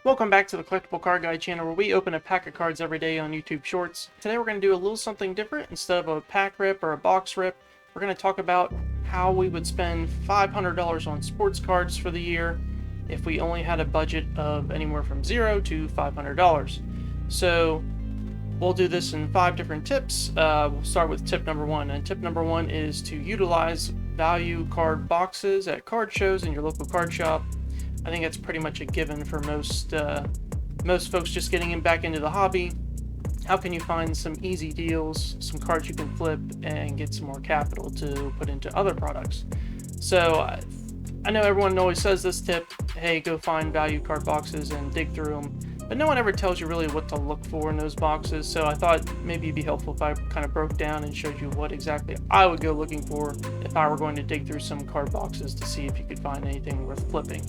Welcome back to the Collectible Card Guide channel, where we open a pack of cards every day on YouTube Shorts. Today we're going to do a little something different. Instead of a pack rip or a box rip, we're going to talk about how we would spend $500 on sports cards for the year if we only had a budget of anywhere from $0 to $500. So we'll do this in 5 different tips. We'll start with tip number 1, and tip number 1 is to utilize value card boxes at card shows in your local card shop. I think that's pretty much a given for most folks just getting back into the hobby. How can you find some easy deals, some cards you can flip, and get some more capital to put into other products? So I know everyone always says this tip, hey, go find value card boxes and dig through them, but no one ever tells you really what to look for in those boxes. So I thought maybe it'd be helpful if I kind of broke down and showed you what exactly I would go looking for if I were going to dig through some card boxes to see if you could find anything worth flipping.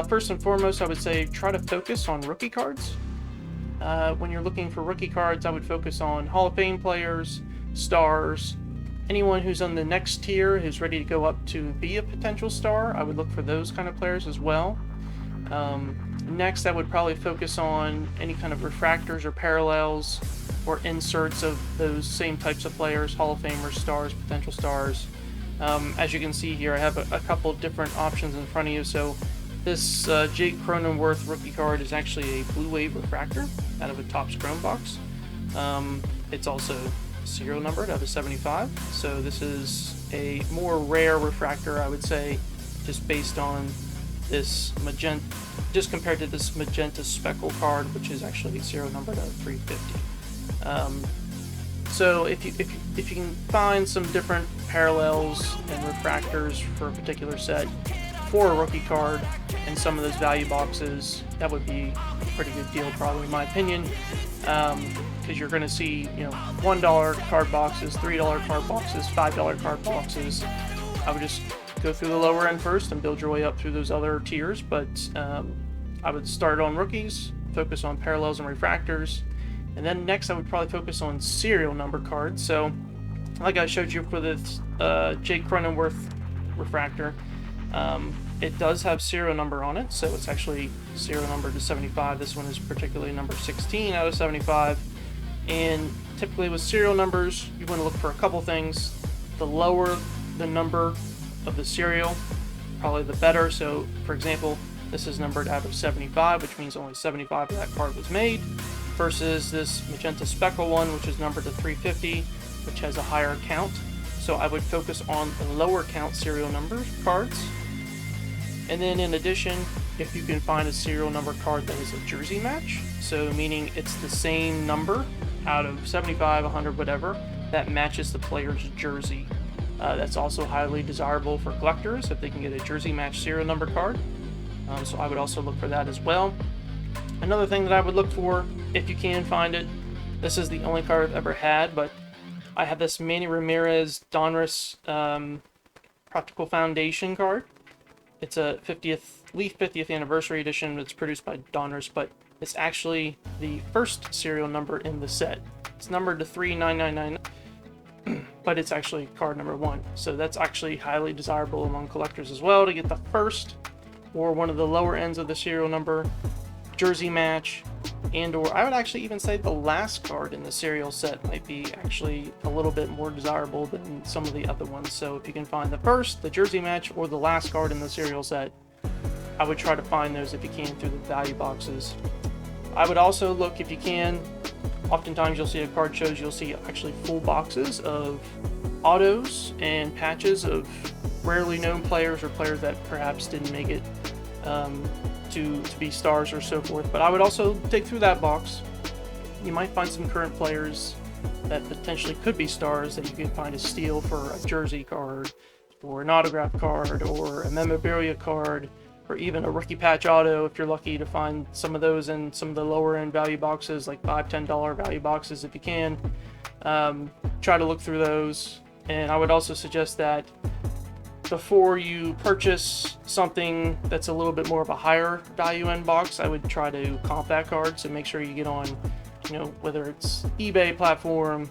First and foremost, I would say try to focus on rookie cards. When you're looking for rookie cards, I would focus on Hall of Fame players, stars, anyone who's on the next tier who's ready to go up to be a potential star. I would look for those kind of players as well. Next, I would probably focus on any kind of refractors or parallels or inserts of those same types of players, Hall of Famers, stars, potential stars. As you can see here, I have a couple different options in front of you. So this Jake Cronenworth rookie card is actually a Blue Wave refractor out of a Topps Chrome box. It's also serial numbered out of 75, so this is a more rare refractor, I would say, just based on this magenta, just compared to this magenta speckle card, which is actually serial numbered out of 350. So if you can find some different parallels and refractors for a particular set for a rookie card and some of those value boxes, that would be a pretty good deal, probably, in my opinion, because you're going to see, $1 card boxes, $3 card boxes, $5 card boxes. I would just go through the lower end first and build your way up through those other tiers, but I would start on rookies, focus on parallels and refractors, and then next I would probably focus on serial number cards. So like I showed you for this Jake Cronenworth refractor, it does have serial number on it, so it's actually serial number to 75. This one is particularly number 16 out of 75. And typically with serial numbers, you want to look for a couple things. The lower the number of the serial, probably the better. So for example, this is numbered out of 75, which means only 75 of that card was made, versus this magenta speckle one, which is numbered to 350, which has a higher count. So I would focus on the lower count serial number cards. And then in addition, if you can find a serial number card that is a jersey match, so meaning it's the same number out of 75, 100, whatever, that matches the player's jersey. That's also highly desirable for collectors if they can get a jersey match serial number card. So I would also look for that as well. Another thing that I would look for, if you can find it, this is the only card I've ever had, but I have this Manny Ramirez Donruss Practical Foundation card. It's a Leaf 50th Anniversary Edition. It's produced by Donruss, but it's actually the first serial number in the set. It's numbered to 39999, but it's actually card number 1. So that's actually highly desirable among collectors as well, to get the first or one of the lower ends of the serial number jersey match, and or I would actually even say the last card in the serial set might be actually a little bit more desirable than some of the other ones. So if you can find the first, the jersey match, or the last card in the serial set, I would try to find those if you can through the value boxes. I would also look, if you can, oftentimes you'll see at card shows, you'll see actually full boxes of autos and patches of rarely known players or players that perhaps didn't make it to be stars or so forth. But I would also dig through that box. You might find some current players that potentially could be stars that you can find a steal for a jersey card, or an autograph card, or a memorabilia card, or even a rookie patch auto if you're lucky to find some of those in some of the lower end value boxes, like $5, $10 value boxes if you can. Try to look through those. And I would also suggest that before you purchase something that's a little bit more of a higher value end box, I would try to comp that card. So make sure you get on, whether it's eBay platform,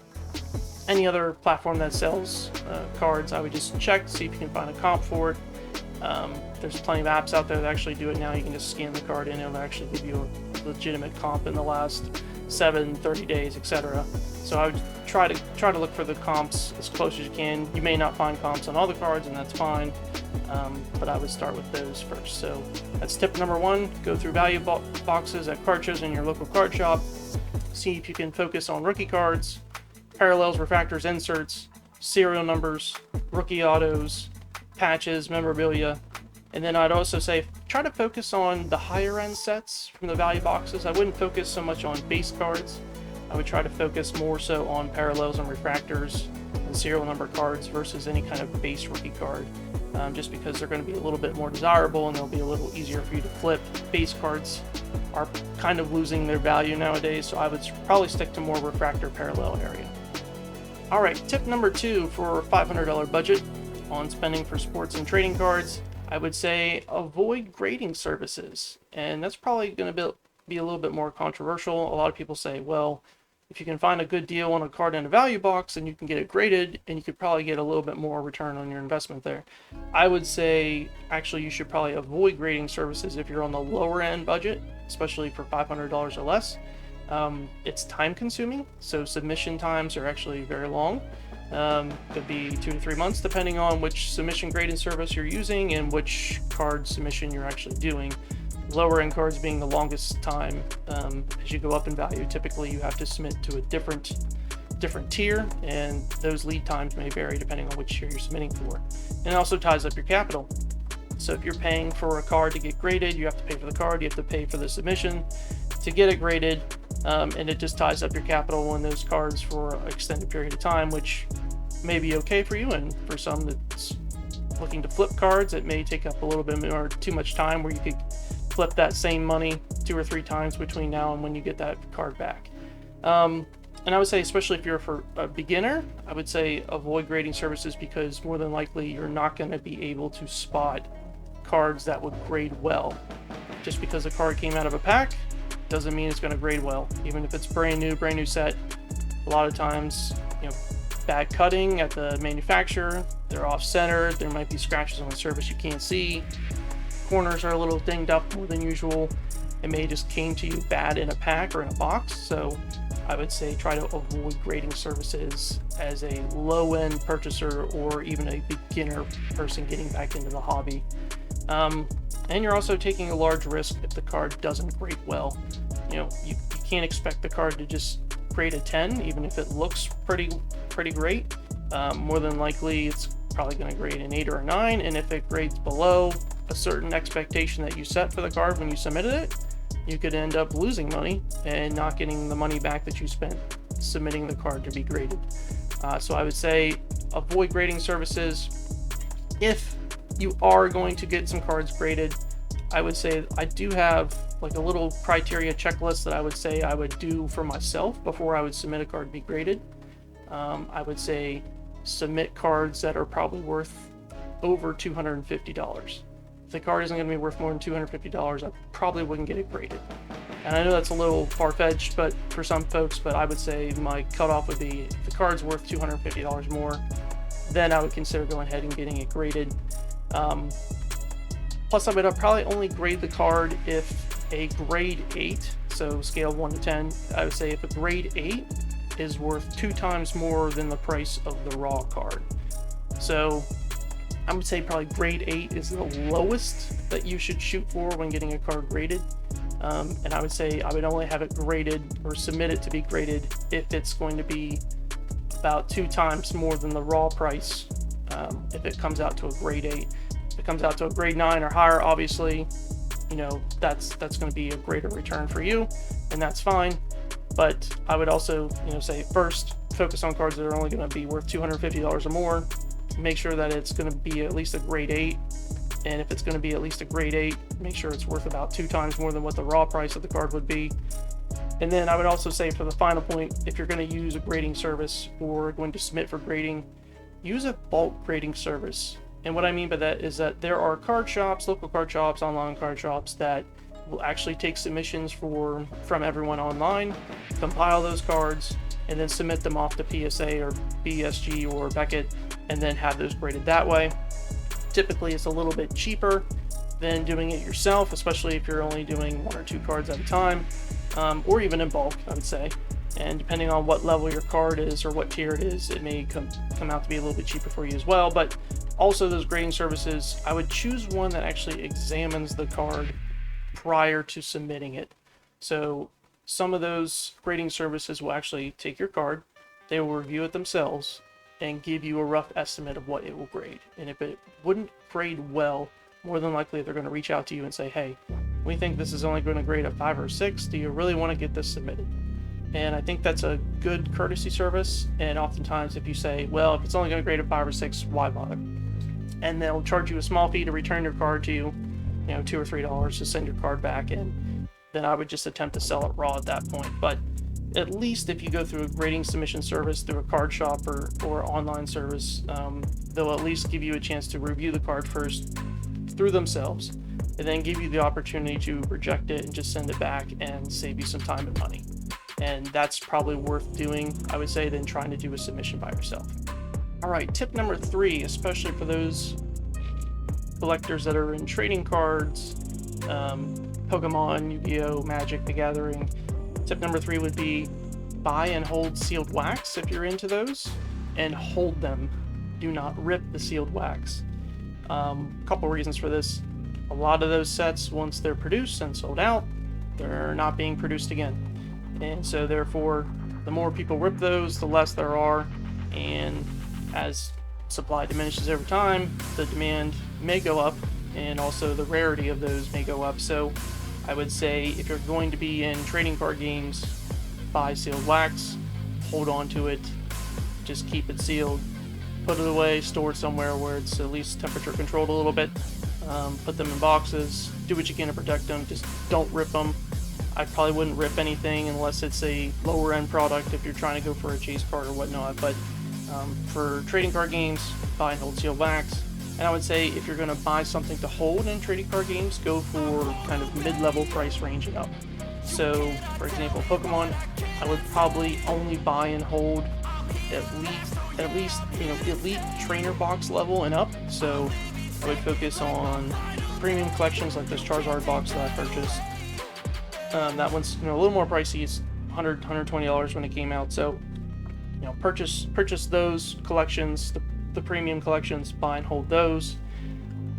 any other platform that sells cards, I would just check to see if you can find a comp for it. There's plenty of apps out there that actually do it now. You can just scan the card in, and it'll actually give you a legitimate comp in the last 7, 30 days, etc. So I would try to look for the comps as close as you can. You may not find comps on all the cards, and that's fine, but I would start with those first. So that's tip number 1. Go through value boxes at card shows in your local card shop. See if you can focus on rookie cards, parallels, refractors, inserts, serial numbers, rookie autos, patches, memorabilia. And then I'd also say try to focus on the higher end sets from the value boxes. I wouldn't focus so much on base cards. I would try to focus more so on parallels and refractors and serial number cards versus any kind of base rookie card, just because they're going to be a little bit more desirable and they'll be a little easier for you to flip. Base cards are kind of losing their value nowadays, so I would probably stick to more refractor parallel area. Alright, tip number 2 for a $500 budget on spending for sports and trading cards. I would say avoid grading services, and that's probably going to be a little bit more controversial. A lot of people say, well, if you can find a good deal on a card in a value box, then you can get it graded, and you could probably get a little bit more return on your investment there. I would say, actually, you should probably avoid grading services if you're on the lower end budget, especially for $500 or less. It's time consuming, so submission times are actually very long. Could be 2 to 3 months depending on which submission grading service you're using and which card submission you're actually doing. Lower end cards being the longest time. As you go up in value, typically you have to submit to a different tier, and those lead times may vary depending on which tier you're submitting for. And it also ties up your capital. So if you're paying for a card to get graded, you have to pay for the card, you have to pay for the submission to get it graded, and it just ties up your capital in those cards for an extended period of time, which may be okay for you, and for some that's looking to flip cards, it may take up a little bit more too much time where you could flip that same money 2 or 3 times between now and when you get that card back. And I would say, especially if you're for a beginner, I would say avoid grading services, because more than likely you're not going to be able to spot cards that would grade well. Just because a card came out of a pack doesn't mean it's going to grade well. Even if it's brand new set, a lot of times, bad cutting at the manufacturer, they're off-centered, there might be scratches on the surface you can't see, corners are a little dinged up more than usual. It may just came to you bad in a pack or in a box, so I would say try to avoid grading services as a low-end purchaser or even a beginner person getting back into the hobby. And you're also taking a large risk if the card doesn't grade well. You can't expect the card to just grade a 10, even if it looks pretty great. More than likely, it's probably going to grade an 8 or a 9, and if it grades below a certain expectation that you set for the card when you submitted it, you could end up losing money and not getting the money back that you spent submitting the card to be graded. So I would say avoid grading services. If you are going to get some cards graded, I would say I do have like a little criteria checklist that I would say I would do for myself before I would submit a card to be graded. I would say submit cards that are probably worth over $250. If the card isn't going to be worth more than $250, I probably wouldn't get it graded. And I know that's a little far-fetched, but for some folks, but I would say my cutoff would be if the card's worth $250 more, then I would consider going ahead and getting it graded. Plus, I would probably only grade the card if a grade 8, so scale 1 to 10, I would say if a grade 8 is worth 2 times more than the price of the raw card. So I would say probably grade 8 is the lowest that you should shoot for when getting a card graded. And I would say I would only have it graded or submit it to be graded if it's going to be about 2 times more than the raw price, if it comes out to a grade 8. If it comes out to a grade 9 or higher, obviously, that's going to be a greater return for you, and that's fine. But I would also, say first, focus on cards that are only going to be worth $250 or more. Make sure that it's going to be at least a grade 8. And if it's going to be at least a grade 8, make sure it's worth about 2 times more than what the raw price of the card would be. And then I would also say, for the final point, if you're going to use a grading service or going to submit for grading, use a bulk grading service. And what I mean by that is that there are card shops, local card shops, online card shops that will actually take submissions from everyone online, compile those cards, and then submit them off to PSA or BSG or Beckett, and then have those graded that way. Typically, it's a little bit cheaper than doing it yourself, especially if you're only doing 1 or 2 cards at a time, or even in bulk, I would say. And depending on what level your card is or what tier it is, it may come out to be a little bit cheaper for you as well. But also those grading services, I would choose one that actually examines the card prior to submitting it. So some of those grading services will actually take your card, they will review it themselves, and give you a rough estimate of what it will grade. And if it wouldn't grade well, more than likely they're going to reach out to you and say, hey, we think this is only going to grade a 5 or 6. Do you really want to get this submitted? And I think that's a good courtesy service. And oftentimes if you say, well, if it's only going to grade a 5 or 6, why bother? And they'll charge you a small fee to return your card to you, $2 or $3 to send your card back, and then I would just attempt to sell it raw at that point. But at least if you go through a grading submission service through a card shop or online service, they'll at least give you a chance to review the card first through themselves, and then give you the opportunity to reject it and just send it back and save you some time and money. And that's probably worth doing, I would say, than trying to do a submission by yourself. All right, tip number 3, especially for those collectors that are in trading cards, Pokemon, Yu-Gi-Oh, Magic, the Gathering. Tip number 3 would be buy and hold sealed wax if you're into those, and hold them. Do not rip the sealed wax. A couple reasons for this. A lot of those sets, once they're produced and sold out, they're not being produced again. And so therefore, the more people rip those, the less there are. And as supply diminishes over time, the demand may go up, and also the rarity of those may go up. So I would say if you're going to be in trading card games, buy sealed wax, hold on to it, just keep it sealed, put it away, store it somewhere where it's at least temperature controlled a little bit, put them in boxes, do what you can to protect them, just don't rip them. I probably wouldn't rip anything unless it's a lower end product if you're trying to go for a chase card or whatnot, but for trading card games, buy and hold sealed wax. And I would say if you're going to buy something to hold in trading card games, go for kind of mid-level price range and up. So, for example, Pokemon, I would probably only buy and hold at least elite trainer box level and up. So I would focus on premium collections like this Charizard box that I purchased. That one's a little more pricey. It's $100, $120 when it came out. So purchase those collections, the premium collections, buy and hold those.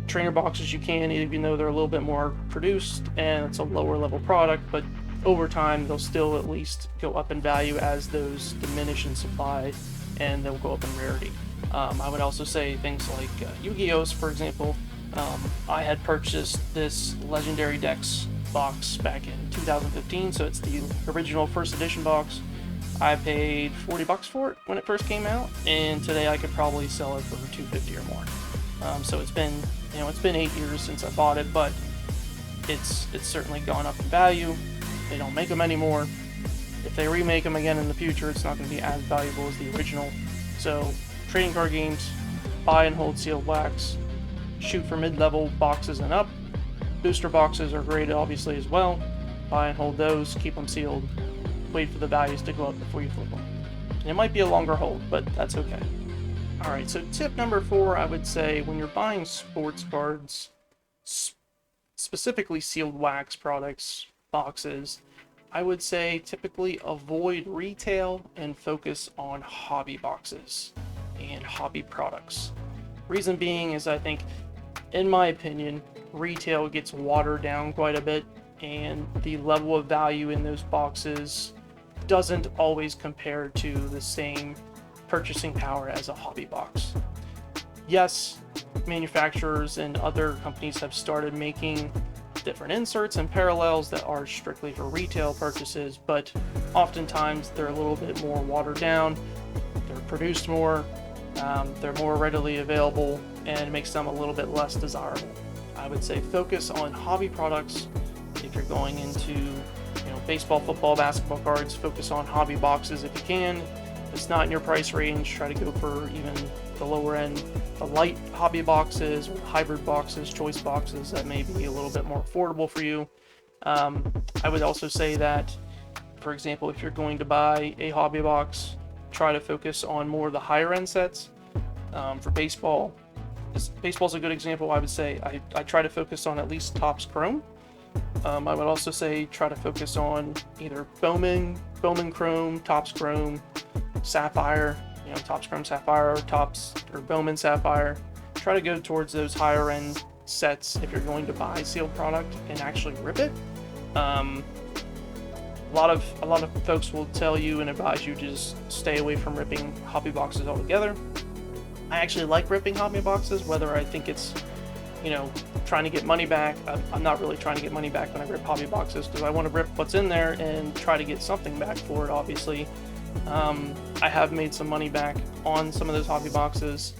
Trainer boxes you can, even though they're a little bit more produced and it's a lower level product, but over time they'll still at least go up in value as those diminish in supply, and they'll go up in rarity. I would also say things like Yu-Gi-Oh's, for example. I had purchased this Legendary Decks box back in 2015, so it's the original first edition box. I paid $40 for it when it first came out, and today I could probably sell it for $250 or more. So it's been 8 years since I bought it, but it's certainly gone up in value. They don't make them anymore. If they remake them again in the future, it's not going to be as valuable as the original. So trading card games, buy and hold sealed wax, shoot for mid-level boxes and up. Booster boxes are great obviously as well. Buy and hold those, keep them sealed, wait for the values to go up before you flip them. And it might be a longer hold, but that's okay. Alright, so tip number 4, I would say when you're buying sports cards, specifically sealed wax products, boxes, I would say typically avoid retail and focus on hobby boxes and hobby products. Reason being is I think, in my opinion, retail gets watered down quite a bit, and the level of value in those boxes doesn't always compare to the same purchasing power as a hobby box. Yes, manufacturers and other companies have started making different inserts and parallels that are strictly for retail purchases, but oftentimes they're a little bit more watered down, they're produced more, they're more readily available, and it makes them a little bit less desirable. I would say focus on hobby products. If you're going into baseball, football, basketball cards, focus on hobby boxes if you can. If it's not in your price range, try to go for even the lower end, the light hobby boxes or hybrid boxes, choice boxes that may be a little bit more affordable for you. I would also say that, for example, if you're going to buy a hobby box, try to focus on more of the higher end sets. For baseball, Baseball's a good example. I would say I try to focus on at least Topps Chrome. I would also say try to focus on either Bowman Chrome, Topps Chrome, Sapphire, Topps Chrome Sapphire, or Bowman Sapphire. Try to go towards those higher end sets if you're going to buy sealed product and actually rip it. A lot of folks will tell you and advise you to just stay away from ripping hobby boxes altogether. I actually like ripping hobby boxes, whether I think it's trying to get money back. I'm not really trying to get money back when I rip hobby boxes, because I want to rip what's in there and try to get something back for it, obviously. I have made some money back on some of those hobby boxes.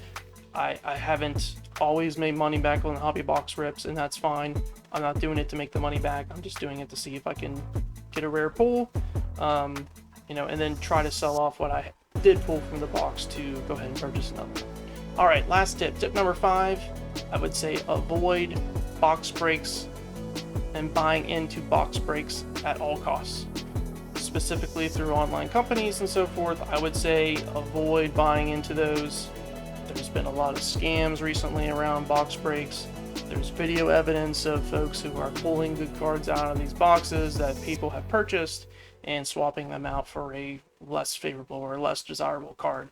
I haven't always made money back on the hobby box rips, and that's fine. I'm not doing it to make the money back. I'm just doing it to see if I can get a rare pull, and then try to sell off what I did pull from the box to go ahead and purchase another one. All right, last tip. Tip number 5, I would say avoid box breaks and buying into box breaks at all costs. Specifically through online companies and so forth, I would say avoid buying into those. There's been a lot of scams recently around box breaks. There's video evidence of folks who are pulling good cards out of these boxes that people have purchased and swapping them out for a less favorable or less desirable card.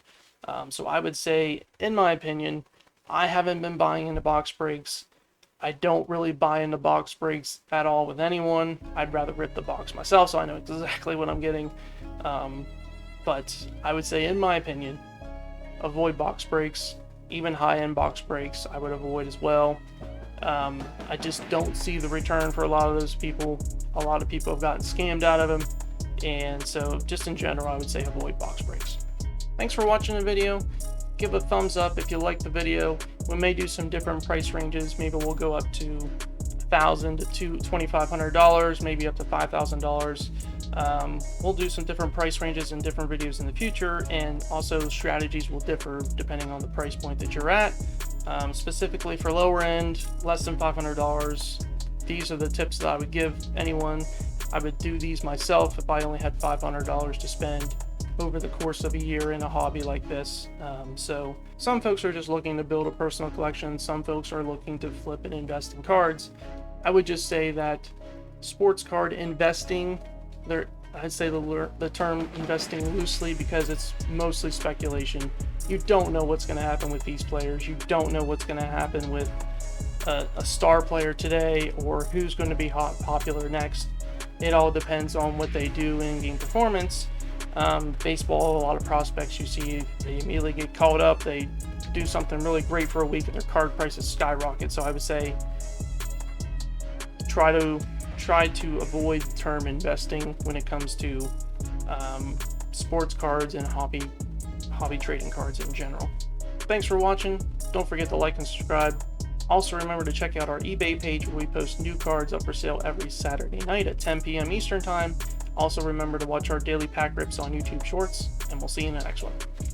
So I would say, in my opinion, I haven't been buying into box breaks. I don't really buy into box breaks at all with anyone. I'd rather rip the box myself so I know exactly what I'm getting. But I would say, in my opinion, avoid box breaks. Even high-end box breaks I would avoid as well. I just don't see the return for a lot of those people. A lot of people have gotten scammed out of them. And so just in general, I would say avoid box breaks. Thanks for watching the video. Give a thumbs up if you like the video. We may do some different price ranges. Maybe we'll go up to $1,000 to $2,500, maybe up to $5,000. We'll do some different price ranges in different videos in the future, and also strategies will differ depending on the price point that you're at. Specifically for lower end, less than $500, these are the tips that I would give anyone. I would do these myself if I only had $500 to spend over the course of a year in a hobby like this. So some folks are just looking to build a personal collection. Some folks are looking to flip and invest in cards. I would just say that sports card investing, I'd say the term investing loosely, because it's mostly speculation. You don't know what's going to happen with these players. You don't know what's going to happen with a star player today, or who's going to be popular next. It all depends on what they do in game performance. Baseball, a lot of prospects you see, they immediately get called up, they do something really great for a week and their card prices skyrocket. So I would say try to avoid the term investing when it comes to sports cards and hobby trading cards in general. Thanks for watching. Don't forget to like and subscribe. Also remember to check out our eBay page, where we post new cards up for sale every Saturday night at 10 p.m. Eastern Time. Also remember to watch our daily pack rips on YouTube Shorts, and we'll see you in the next one.